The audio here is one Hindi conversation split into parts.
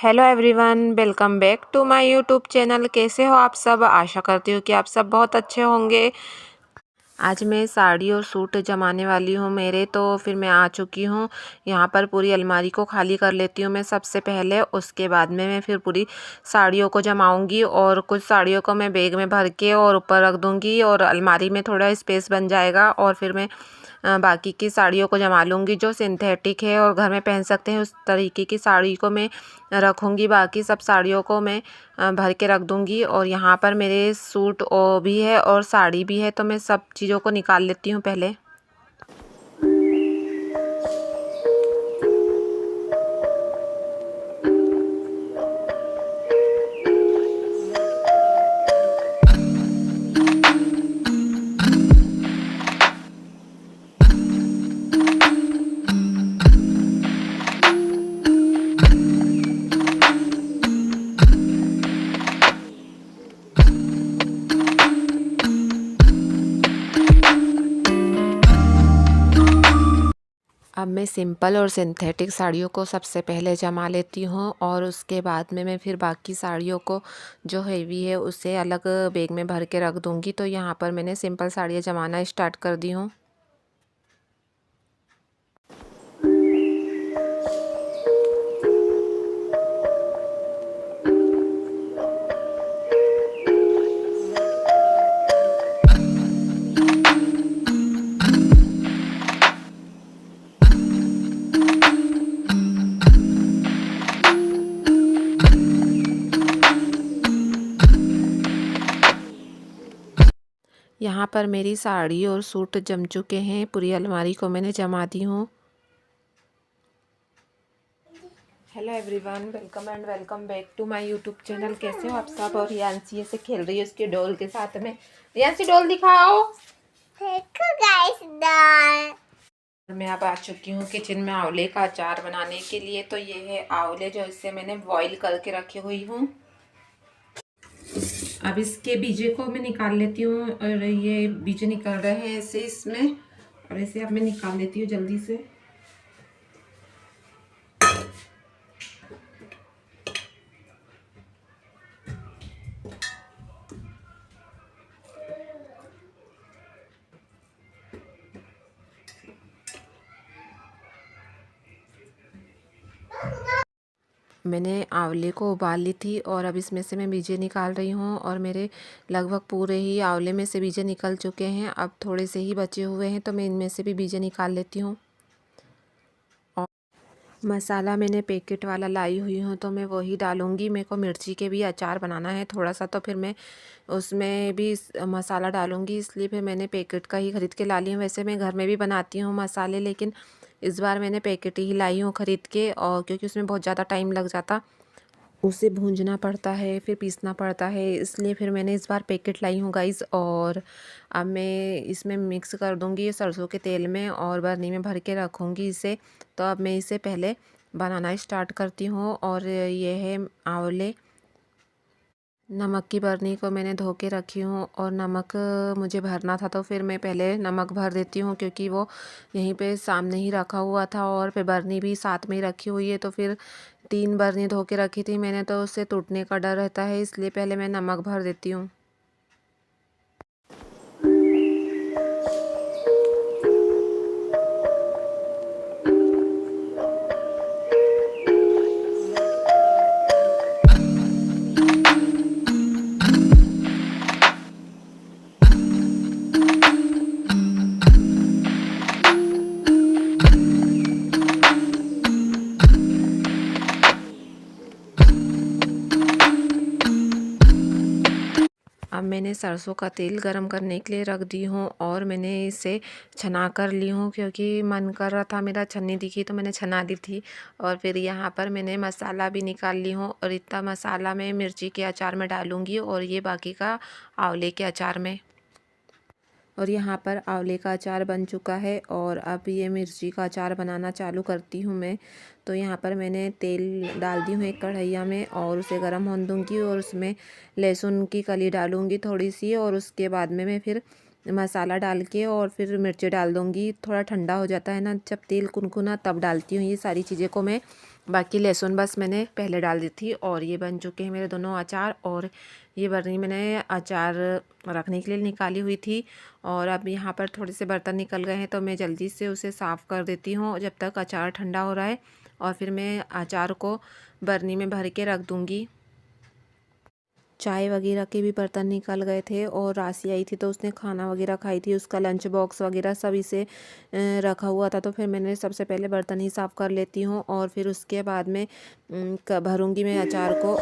Hello everyone, welcome back to my YouTube channel. कैसे हो आप सब? आशा करती हूँ कि आप सब बहुत अच्छे होंगे। आज मैं साड़ी और सूट जमाने वाली हूँ मेरे, तो फिर मैं आ चुकी हूँ। यहाँ पर पूरी अलमारी को खाली कर लेती हूँ मैं सबसे पहले। उसके बाद में मैं फिर पूरी साड़ियों को जमाऊँगी और कुछ साड़ियों को मैं बैग में भर के और ऊपर रख दूँगी और अलमारी में थोड़ा स्पेस बन जाएगा। और फिर मैं बाकी की साड़ियों को जमा लूँगी जो सिंथेटिक है और घर में पहन सकते हैं उस तरीके की साड़ी को मैं रखूँगी। बाकी सब साड़ियों को मैं भर के रख दूँगी। और यहाँ पर मेरे सूट भी है और साड़ी भी है, तो मैं सब चीज़ों को निकाल लेती हूँ पहले। अब मैं सिंपल और सिंथेटिक साड़ियों को सबसे पहले जमा लेती हूँ और उसके बाद में मैं फिर बाकी साड़ियों को जो हैवी है उसे अलग बैग में भर के रख दूँगी। तो यहाँ पर मैंने सिंपल साड़ियाँ जमाना स्टार्ट कर दी हूँ। यहाँ पर मेरी साड़ी और सूट जम चुके हैं। पूरी अलमारी को मैंने जमा दी हूँ। Hello everyone, welcome and welcome back to my YouTube channel. कैसे हो आप सब? और रियांशी ऐसे खेल रही है उसके डॉल के साथ में। रियांशी डॉल दिखाओ। देखो गाइस डॉल। मैं अब आ चुकी हूँ किचन में आंवले का अचार बनाने के लिए। तो ये है आंवले जो इसे मैंने बॉईल करके रखी हुई हूँ। अब इसके बीजे को मैं निकाल लेती हूँ और ये बीजे निकल रहे हैं ऐसे इसमें, और इसे अब मैं निकाल लेती हूँ जल्दी से। मैंने आंवले को उबाल ली थी और अब इसमें से मैं बीजे निकाल रही हूँ। और मेरे लगभग पूरे ही आंवले में से बीजे निकल चुके हैं। अब थोड़े से ही बचे हुए हैं, तो मैं इनमें से भी बीजे निकाल लेती हूँ। और मसाला मैंने पैकेट वाला लाई हुई हूँ, तो मैं वही डालूँगी। मेरे को मिर्ची के भी अचार बनाना है थोड़ा सा, तो फिर मैं उसमें भी मसाला डालूँगी, इसलिए फिर मैंने पैकेट का ही ख़रीद के ला ली हूँ। वैसे मैं घर में भी बनाती हूँ मसाले, लेकिन इस बार मैंने पैकेट ही लाई हूँ ख़रीद के, और क्योंकि उसमें बहुत ज़्यादा टाइम लग जाता, उसे भूंजना पड़ता है फिर पीसना पड़ता है, इसलिए फिर मैंने इस बार पैकेट लाई हूँ गाइज़। और अब मैं इसमें मिक्स कर दूँगी सरसों के तेल में और बर्नी में भर के रखूँगी इसे। तो अब मैं इसे पहले बनाना स्टार्ट करती हूँ। और ये है आंवले। नमक की बर्नी को मैंने धो के रखी हूँ और नमक मुझे भरना था, तो फिर मैं पहले नमक भर देती हूँ क्योंकि वो यहीं पे सामने ही रखा हुआ था और फिर बर्नी भी साथ में ही रखी हुई है। तो फिर 3 बर्नी धो के रखी थी मैंने, तो उससे टूटने का डर रहता है, इसलिए पहले मैं नमक भर देती हूँ। अब मैंने सरसों का तेल गरम करने के लिए रख दी हूँ और मैंने इसे छना कर ली हूँ, क्योंकि मन कर रहा था मेरा छन्नी दिखी तो मैंने छना दी थी। और फिर यहाँ पर मैंने मसाला भी निकाल ली हूँ, और इतना मसाला मैं मिर्ची के अचार में डालूँगी और ये बाकी का आंवले के अचार में। और यहाँ पर आंवले का अचार बन चुका है और अब ये मिर्ची का अचार बनाना चालू करती हूँ मैं। तो यहाँ पर मैंने तेल डाल दी हूँ एक कढ़ैया में और उसे गर्म होने दूँगी और उसमें लहसुन की कली डालूँगी थोड़ी सी, और उसके बाद में मैं फिर मसाला डाल के और फिर मिर्ची डाल दूँगी। थोड़ा ठंडा हो जाता है ना जब तेल कुनकुना, तब डालती हूँ ये सारी चीज़ें को मैं। बाकी लहसुन बस मैंने पहले डाल दी थी। और ये बन चुके हैं मेरे दोनों अचार। और ये बर्नी मैंने अचार रखने के लिए निकाली हुई थी। और अब यहाँ पर थोड़े से बर्तन निकल गए हैं तो मैं जल्दी से उसे साफ़ कर देती हूँ जब तक अचार ठंडा हो रहा है। और फिर मैं अचार को बर्नी में भर के रख दूँगी। चाय वगैरह के भी बर्तन निकल गए थे और राशि आई थी तो उसने खाना वगैरह खाई थी, उसका लंच बॉक्स वगैरह सब इसे रखा हुआ था। तो फिर मैंने सबसे पहले बर्तन ही साफ़ कर लेती हूँ और फिर उसके बाद में भरूँगी मैं अचार को।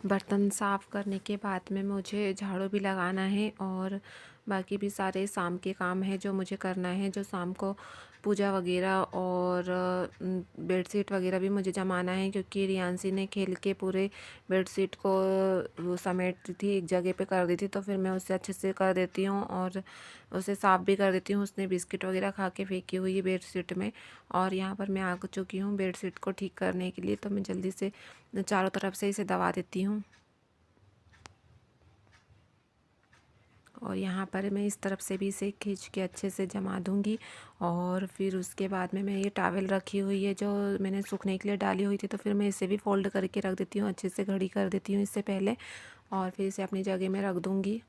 बर्तन साफ़ करने के बाद में मुझे झाड़ू भी लगाना है और बाकी भी सारे शाम के काम हैं जो मुझे करना है। जो शाम को पूजा वगैरह और बेडशीट वगैरह भी मुझे जमाना है, क्योंकि रियांसी ने खेल के पूरे बेडशीट को वो समेट थी, एक जगह पे कर दी थी। तो फिर मैं उसे अच्छे से कर देती हूँ और उसे साफ़ भी कर देती हूँ। उसने बिस्किट वगैरह खा के फेंकी हुई है बेडशीट में। और यहाँ पर मैं आ चुकी हूँ बेडशीट को ठीक करने के लिए। तो मैं जल्दी से चारों तरफ से इसे दबा देती हूँ। और यहाँ पर मैं इस तरफ से भी इसे खींच के अच्छे से जमा दूँगी। और फिर उसके बाद में मैं ये टॉवेल रखी हुई है जो मैंने सूखने के लिए डाली हुई थी, तो फिर मैं इसे भी फ़ोल्ड करके रख देती हूँ, अच्छे से घड़ी कर देती हूँ इससे पहले। और फिर इसे अपनी जगह में रख दूँगी।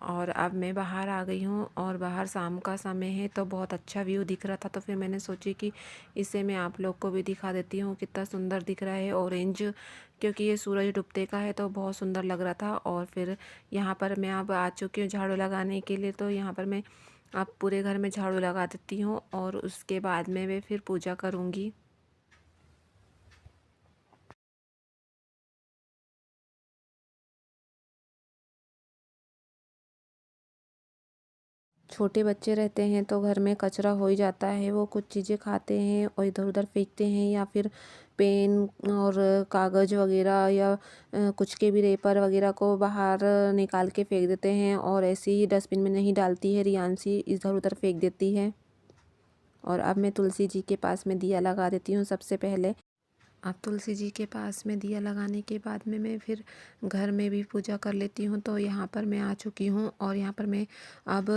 और अब मैं बाहर आ गई हूँ और बाहर शाम का समय है तो बहुत अच्छा व्यू दिख रहा था। तो फिर मैंने सोची कि इसे मैं आप लोग को भी दिखा देती हूँ कितना सुंदर दिख रहा है ऑरेंज, क्योंकि ये सूरज डूबते का है तो बहुत सुंदर लग रहा था। और फिर यहाँ पर मैं अब आ चुकी हूँ झाड़ू लगाने के लिए। तो यहाँ पर मैं अब पूरे घर में झाड़ू लगा देती हूँ और उसके बाद में मैं फिर पूजा करूँगी। छोटे बच्चे रहते हैं तो घर में कचरा हो ही जाता है। वो कुछ चीज़ें खाते हैं और इधर उधर फेंकते हैं, या फिर पेन और कागज़ वगैरह या कुछ के भी रेपर वगैरह को बाहर निकाल के फेंक देते हैं। और ऐसे ही डस्टबिन में नहीं डालती है रियांसी, इधर उधर फेंक देती है। और अब मैं तुलसी जी के पास में दिया लगा देती हूँ सबसे पहले। अब तुलसी जी के पास में दिया लगाने के बाद में मैं फिर घर में भी पूजा कर लेती हूँ। तो यहाँ पर मैं आ चुकी हूँ और यहाँ पर मैं अब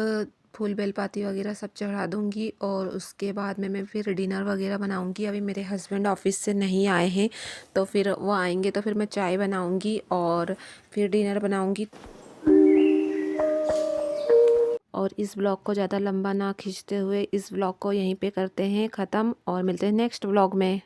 फूल बेलपाती वगैरह सब चढ़ा दूँगी। और उसके बाद में मैं फिर डिनर वगैरह बनाऊँगी। अभी मेरे हस्बैंड ऑफिस से नहीं आए हैं, तो फिर वो आएंगे तो फिर मैं चाय बनाऊँगी और फिर डिनर बनाऊँगी। और इस ब्लॉग को ज़्यादा लंबा ना खींचते हुए इस ब्लॉग को यहीं पे करते हैं ख़त्म और मिलते हैं नेक्स्ट ब्लॉग में।